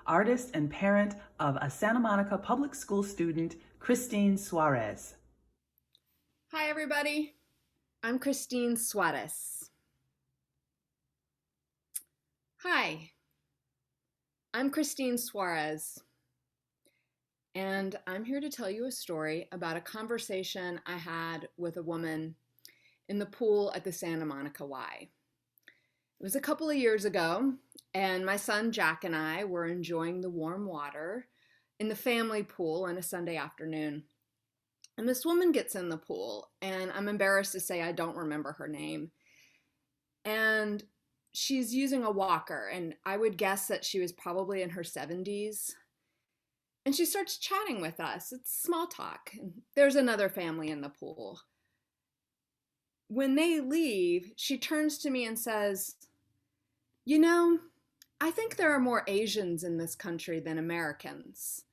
artist and parent of a Santa Monica public school student, Christine Suarez. Hi, everybody. I'm Christine Suarez. Hi, I'm Christine Suarez, and I'm here to tell you a story about a conversation I had with a woman in the pool at the Santa Monica Y. It was a couple of years ago, and my son Jack and I were enjoying the warm water in the family pool on a Sunday afternoon. And this woman gets in the pool, and I'm embarrassed to say I don't remember her name. And she's using a walker, and I would guess that she was probably in her 70s. And she starts chatting with us. It's small talk. And there's another family in the pool. When they leave, she turns to me and says, "You know, I think there are more Asians in this country than Americans."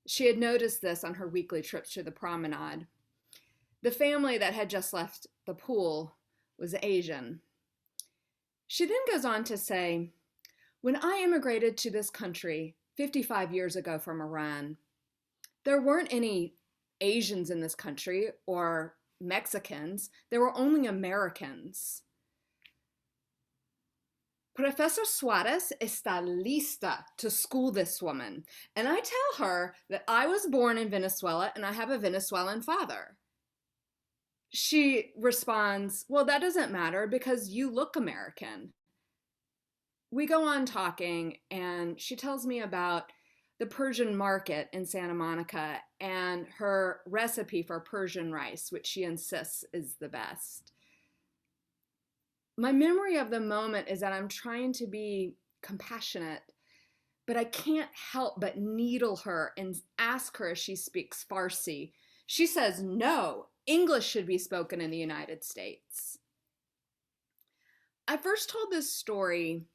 She had noticed this on her weekly trips to the promenade. The family that had just left the pool was Asian. She then goes on to say, "When I immigrated to this country 55 years ago from Iran, there weren't any Asians in this country or Mexicans. There were only Americans. Professor Suarez está lista to school this woman." And I tell her that I was born in Venezuela and I have a Venezuelan father. She responds, "Well, that doesn't matter because you look American." We go on talking, and she tells me about the Persian market in Santa Monica and her recipe for Persian rice, which she insists is the best. My memory of the moment is that I'm trying to be compassionate, but I can't help but needle her and ask her if she speaks Farsi. She says no, English should be spoken in the United States. I first told this story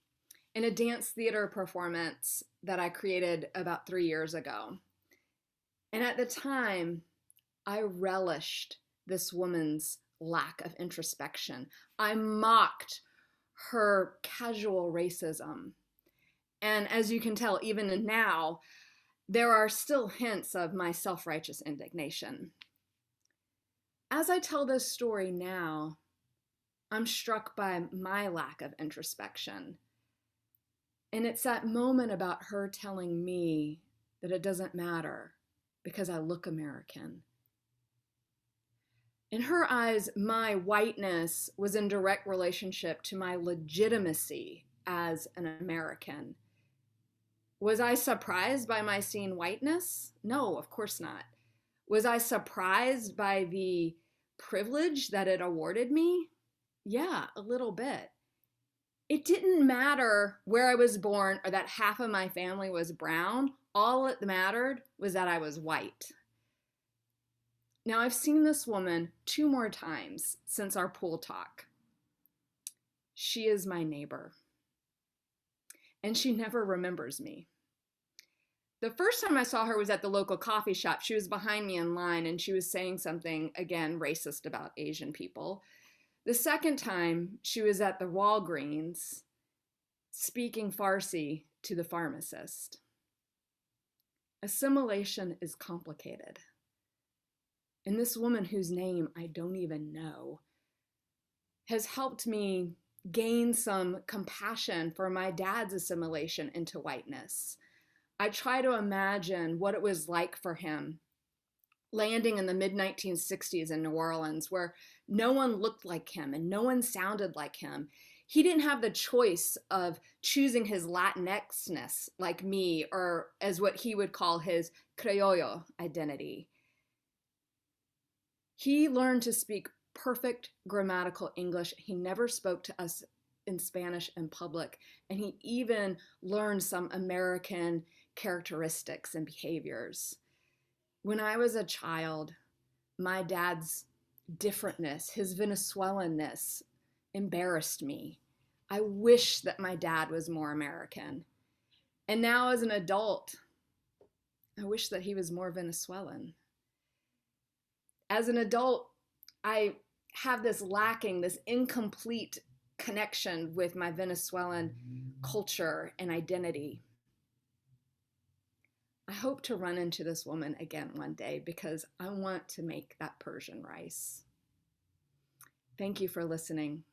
in a dance theater performance that I created about 3 years ago. And at the time, I relished this woman's lack of introspection. I mocked her casual racism. And as you can tell, even now, there are still hints of my self-righteous indignation. As I tell this story now, I'm struck by my lack of introspection. And it's that moment about her telling me that it doesn't matter because I look American. In her eyes, my whiteness was in direct relationship to my legitimacy as an American. Was I surprised by my seen whiteness? No, of course not. Was I surprised by the privilege that it awarded me? Yeah, a little bit. It didn't matter where I was born or that half of my family was brown. All it mattered was that I was white. Now, I've seen this woman 2 more times since our pool talk. She is my neighbor, and she never remembers me. The first time I saw her was at the local coffee shop. She was behind me in line, and she was saying something, again, racist about Asian people. The second time, she was at the Walgreens speaking Farsi to the pharmacist. Assimilation is complicated. And this woman, whose name I don't even know, has helped me gain some compassion for my dad's assimilation into whiteness. I try to imagine what it was like for him landing in the mid-1960s in New Orleans, where no one looked like him and no one sounded like him. He didn't have the choice of choosing his Latinxness like me, or as what he would call his Criollo identity. He learned to speak perfect grammatical English. He never spoke to us in Spanish in public, and he even learned some American characteristics and behaviors. When I was a child, my dad's differentness, his Venezuelanness, embarrassed me. I wish that my dad was more American. And now as an adult, I wish that he was more Venezuelan. As an adult, I have this lacking, this incomplete connection with my Venezuelan culture and identity. hope to run into this woman again one day because I want to make that Persian rice. Thank you for listening.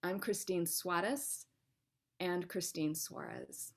I'm Christine Suarez and Christine Suarez.